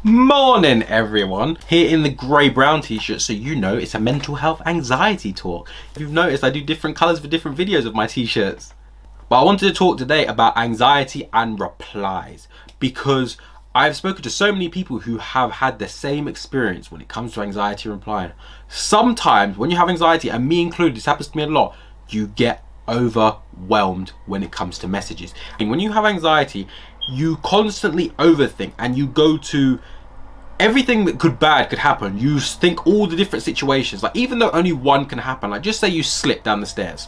Morning everyone, here in the grey brown t-shirt, so you know it's a mental health anxiety talk. If you've noticed, I do different colours for different videos of my t-shirts. But I wanted to talk today about anxiety and replies, because I've spoken to so many people who have had the same experience when it comes to anxiety replying. Sometimes when you have anxiety, and me included, this happens to me a lot, you get overwhelmed when it comes to messages. And when you have anxiety, you constantly overthink and you go to everything that could happen. You think all the different situations, like even though only one can happen, like just say you slip down the stairs.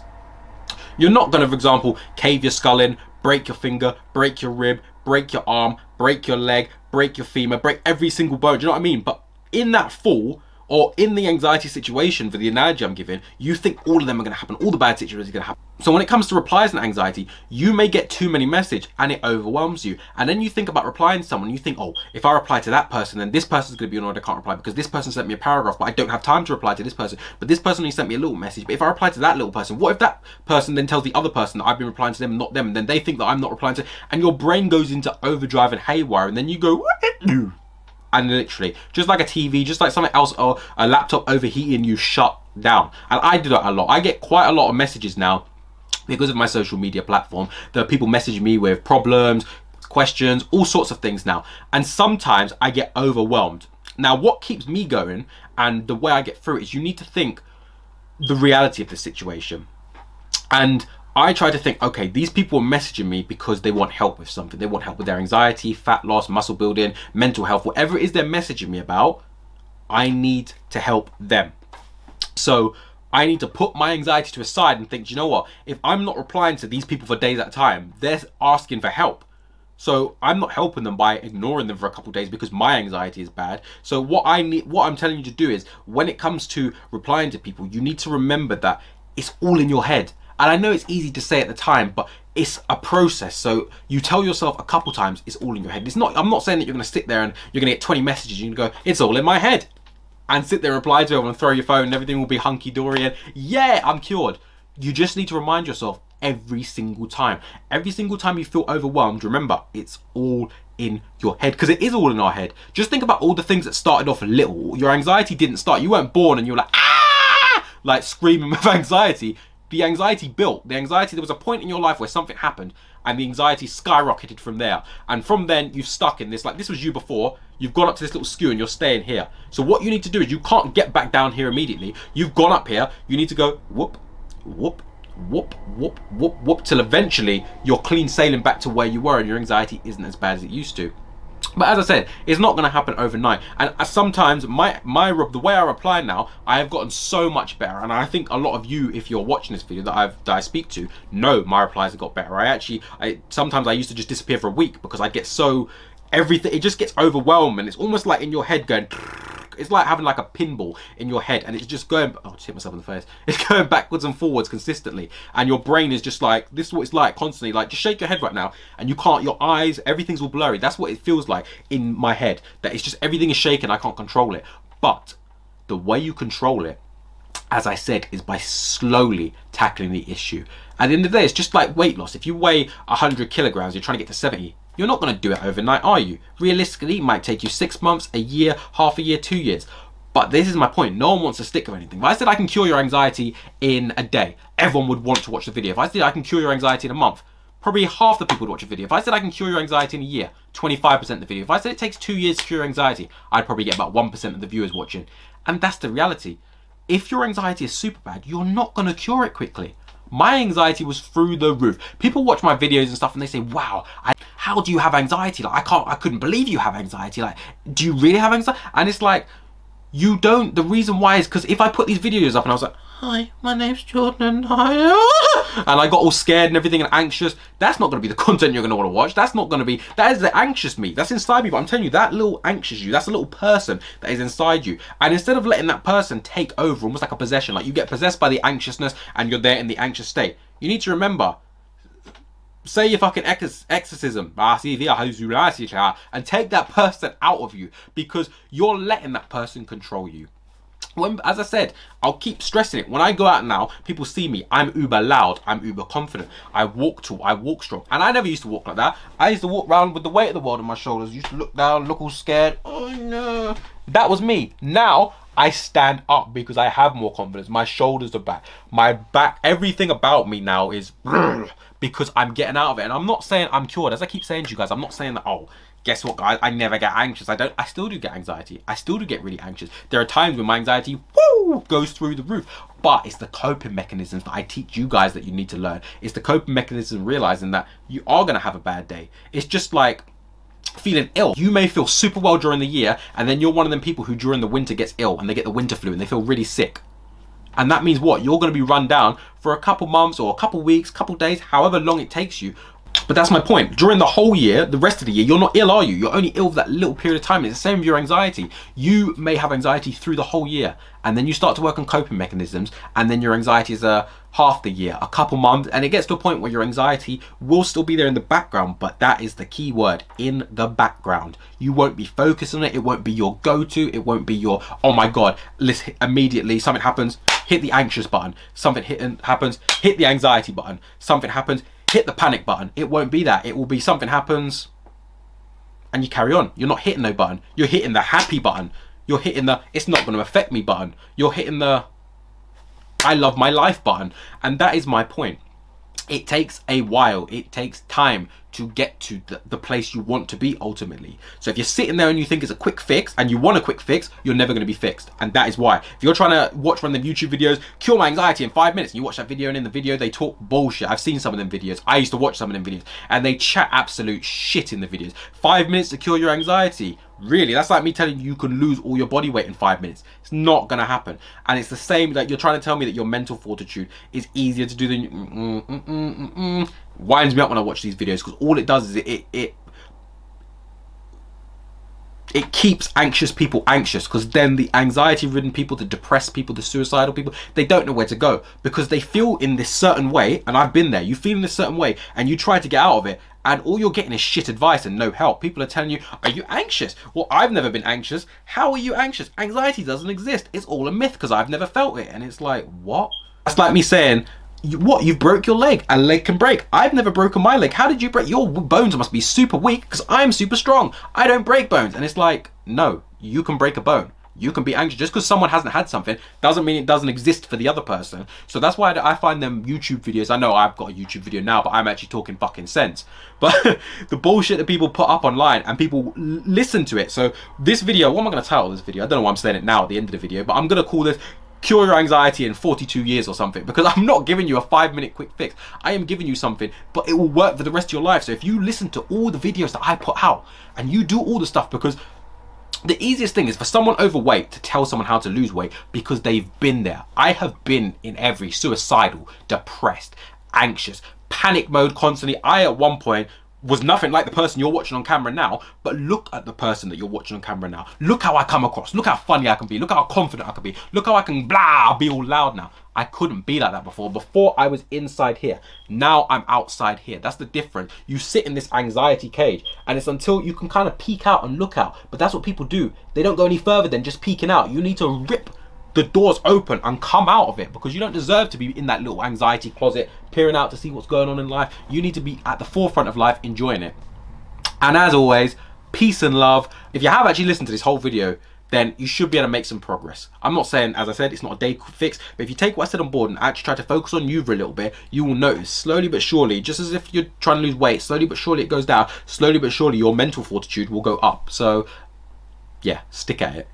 You're not gonna, for example, cave your skull in, break your finger, break your rib, break your arm, break your leg, break your femur, break every single bone, do you know what I mean? But in that fall, or in the anxiety situation, for the analogy I'm giving, you think all of them are going to happen, all the bad situations are going to happen. So when it comes to replies and anxiety, you may get too many messages and it overwhelms you. And then you think about replying to someone, you think, oh, if I reply to that person, then this person's going to be annoyed I can't reply because this person sent me a paragraph, but I don't have time to reply to this person. But this person only sent me a little message. But if I reply to that little person, what if that person then tells the other person that I've been replying to them, not them, and then they think that I'm not replying to, and your brain goes into overdrive and haywire, and then you go, and literally, just like a TV, just like something else, or a laptop overheating, you shut down. And I do that a lot. I get quite a lot of messages now because of my social media platform. There are people messaging me with problems, questions, all sorts of things now. And sometimes I get overwhelmed. Now, what keeps me going and the way I get through it is you need to think the reality of the situation. And I try to think, okay, these people are messaging me because they want help with something. They want help with their anxiety, fat loss, muscle building, mental health, whatever it is they're messaging me about, I need to help them. So I need to put my anxiety to a side and think, you know what? If I'm not replying to these people for days at a time, they're asking for help. So I'm not helping them by ignoring them for a couple of days because my anxiety is bad. So what I'm telling you to do is, when it comes to replying to people, you need to remember that it's all in your head. And I know it's easy to say at the time, but it's a process. So you tell yourself a couple times, it's all in your head. It's not, I'm not saying that you're going to sit there and you're going to get 20 messages and you go, it's all in my head. And sit there, reply to everyone, and throw your phone and everything will be hunky-dory and yeah, I'm cured. You just need to remind yourself every single time. Every single time you feel overwhelmed, remember, it's all in your head, because it is all in our head. Just think about all the things that started off little. Your anxiety didn't start. You weren't born and you were like, ah, like screaming with anxiety. The anxiety built. The anxiety, there was a point in your life where something happened and the anxiety skyrocketed from there. And from then, you've stuck in this, like this was you before, you've gone up to this little skew and you're staying here. So what you need to do is, you can't get back down here immediately. You've gone up here, you need to go whoop, whoop, whoop, whoop, whoop, whoop, till eventually you're clean sailing back to where you were and your anxiety isn't as bad as it used to. But as I said, it's not going to happen overnight. And sometimes the way I reply now, I have gotten so much better. And I think a lot of you, if you're watching this video that I speak to, know my replies have got better. Sometimes I used to just disappear for a week because I get everything, it just gets overwhelming. It's almost like in your head going, it's like having like a pinball in your head and it's just going, oh, I just hit myself in the face. It's going backwards and forwards consistently. And your brain is just like, this is what it's like constantly. Like, just shake your head right now and you can't, your eyes, everything's all blurry. That's what it feels like in my head. That it's just, everything is shaking, I can't control it. But the way you control it, as I said, is by slowly tackling the issue. At the end of the day, it's just like weight loss. If you weigh 100 kilograms, you're trying to get to 70. You're not going to do it overnight, are you? Realistically, it might take you 6 months, a year, half a year, 2 years. But this is my point. No one wants to stick with anything. If I said I can cure your anxiety in a day, everyone would want to watch the video. If I said I can cure your anxiety in a month, probably half the people would watch a video. If I said I can cure your anxiety in a year, 25% of the video. If I said it takes 2 years to cure anxiety, I'd probably get about 1% of the viewers watching. And that's the reality. If your anxiety is super bad, you're not going to cure it quickly. My anxiety was through the roof. People watch my videos and stuff and they say, wow, how do you have anxiety? Like, I couldn't believe you have anxiety. Like, do you really have anxiety? And it's like, you don't. The reason why is because if I put these videos up and I was like, hi, my name's Jordan, and I got all scared and everything and anxious, that's not going to be the content you're going to want to watch. That's not going to be, that is the anxious me. That's inside me. But I'm telling you, that little anxious you, that's a little person that is inside you. And instead of letting that person take over, almost like a possession, like you get possessed by the anxiousness and you're there in the anxious state, you need to remember, say your fucking exorcism and take that person out of you, because you're letting that person control you. As I said, I'll keep stressing it. When I go out now, people see me. I'm uber loud. I'm uber confident. I walk tall. I walk strong. And I never used to walk like that. I used to walk around with the weight of the world on my shoulders. Used to look down, look all scared. Oh no. That was me. Now I stand up because I have more confidence. My shoulders are back. My back, everything about me now is because I'm getting out of it. And I'm not saying I'm cured. As I keep saying to you guys, I'm not saying that, oh, guess what, guys? I never get anxious. I still do get anxiety. I still do get really anxious. There are times when my anxiety, goes through the roof. But it's the coping mechanisms that I teach you guys that you need to learn. It's the coping mechanism realizing that you are going to have a bad day. It's just like feeling ill. You may feel super well during the year, and then you're one of them people who during the winter gets ill and they get the winter flu and they feel really sick. And that means what? You're going to be run down for a couple months or a couple weeks, couple days, however long it takes you. But that's my point. During the whole year, the rest of the year, you're not ill, are you? You're only ill for that little period of time. It's the same with your anxiety. You may have anxiety through the whole year, and then you start to work on coping mechanisms, and then your anxiety is half the year, a couple months, and it gets to a point where your anxiety will still be there in the background. But that is the key word, in the background. You won't be focused on it. It won't be your go-to. It won't be your, oh my God, let's immediately, something happens, hit the anxious button. Something happens, hit the anxiety button. Something happens, hit the panic button. It won't be that. It will be something happens and you carry on. You're not hitting no button. You're hitting the happy button. You're hitting the it's not going to affect me button. You're hitting the I love my life button. And that is my point. It takes a while. It takes time to get to the place you want to be ultimately. So if you're sitting there and you think it's a quick fix and you want a quick fix, you're never going to be fixed. And that is why. If you're trying to watch one of the YouTube videos, cure my anxiety in 5 minutes, and you watch that video and in the video they talk bullshit. I've seen some of them videos. I used to watch some of them videos and they chat absolute shit in the videos. 5 minutes to cure your anxiety. Really, that's like me telling you you can lose all your body weight in 5 minutes. It's not gonna happen. And it's the same, like you're trying to tell me that your mental fortitude is easier to do than winds me up when I watch these videos, because all it does is it keeps anxious people anxious, because then the anxiety ridden people, the depressed people, the suicidal people, they don't know where to go because they feel in this certain way. And I've been there. You feel in this certain way and you try to get out of it, and all you're getting is shit advice and no help. People are telling you, are you anxious? Well, I've never been anxious. How are you anxious? Anxiety doesn't exist. It's all a myth because I've never felt it. And it's like, what? That's like me saying, what, you broke your leg? A leg can break. I've never broken my leg. How did you break? Your bones must be super weak because I'm super strong. I don't break bones. And it's like, no, you can break a bone. You can be anxious. Just because someone hasn't had something doesn't mean it doesn't exist for the other person. So that's why I find them YouTube videos. I know I've got a YouTube video now, but I'm actually talking fucking sense. But the bullshit that people put up online and people listen to it. So this video, what am I going to title this video? I don't know why I'm saying it now at the end of the video, but I'm going to call this Cure Your Anxiety in 42 years or something, because I'm not giving you a 5-minute quick fix. I am giving you something, but it will work for the rest of your life. So if you listen to all the videos that I put out and you do all the stuff, because the easiest thing is for someone overweight to tell someone how to lose weight, because they've been there. I have been in every suicidal, depressed, anxious, panic mode constantly. I at one point was nothing like the person you're watching on camera now, but look at the person that you're watching on camera now. Look how I come across. Look how funny I can be. Look how confident I can be. Look how I can be all loud now. I couldn't be like that before. Before I was inside here. Now I'm outside here. That's the difference. You sit in this anxiety cage and it's until you can kind of peek out and look out. But that's what people do. They don't go any further than just peeking out. You need to rip the doors open and come out of it, because you don't deserve to be in that little anxiety closet peering out to see what's going on in life. You need to be at the forefront of life, enjoying it. And as always, peace and love. If you have actually listened to this whole video, then you should be able to make some progress. I'm not saying, as I said, it's not a day fix, but if you take what I said on board and actually try to focus on you for a little bit, you will notice slowly but surely, just as if you're trying to lose weight, slowly but surely it goes down, slowly but surely your mental fortitude will go up. So yeah, stick at it.